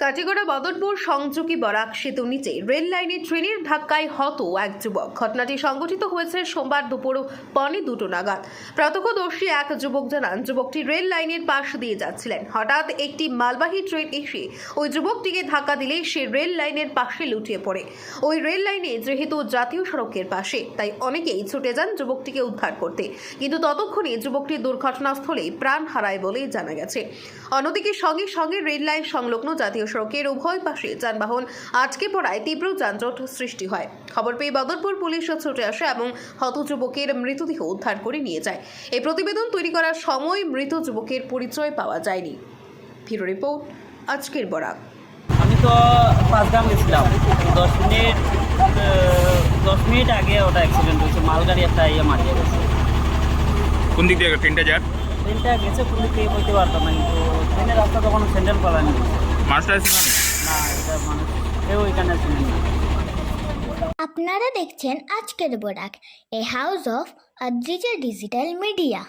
কাটিগড়া বদরপুর সংযোগী বরাক সেতু নিচে রেল লাইনে ট্রেনের ধাক্কায় হত এক যুবক। ঘটনাটি সংঘটিত হয়েছে সোমবার দুপুর 1:45 নাগাদ। প্রত্যক্ষদর্শী এক যুবক জানান, যুবকটি রেল লাইনের পাশ দিয়ে যাচ্ছিলেন। হঠাৎ একটি মালবাহী ট্রেন এসে ওই যুবকটিকে ধাক্কা দিলে সে রেল লাইনের পাশে লুটিয়ে পড়ে। ওই রেল লাইনে যেহেতু জাতীয় সড়কের পাশে, তাই অনেকেই ছুটে যান যুবকটিকে উদ্ধার করতে, কিন্তু ততক্ষণে যুবকটি দুর্ঘটনাস্থলেই প্রাণ হারায় বলে জানা গেছে। অন্যদিকে সঙ্গে সঙ্গে রেল লাইন সংলগ্ন জাতীয় সড়কের উভয় পাশে যানবাহন আটকে পড়ায় তীব্র যানজট সৃষ্টি হয়। খবর পেয়ে বদরপুর পুলিশ ছুটে আসে এবং হত যুবকের মৃতদেহ উদ্ধার করে নিয়ে যায়। এই প্রতিবেদন তৈরি করার সময় মৃত যুবকের পরিচয় পাওয়া যায়নি। ব্যুরো রিপোর্ট, আজকের বরাক। আমি তো পাঁচগ্রাম গেছিলাম, 10 মিনিট আগে ওটা অ্যাক্সিডেন্ট হয়েছে। মালগাড়ি একটা মারিয়ে গেছে। কোন দিক দিয়ে ট্রেনটা যার? ট্রেনটা গেছে কোন দিক থেকে বলতে পারতাম না, কিন্তু ট্রেনের রাস্তা তখন স্যান্ডেল পালানি। মানুষটা আছে না, এটা মানুষ কেউ ওইখানে শুনি না। আপনারা দেখছেন আজকের Barak, a house of Adrija digital media.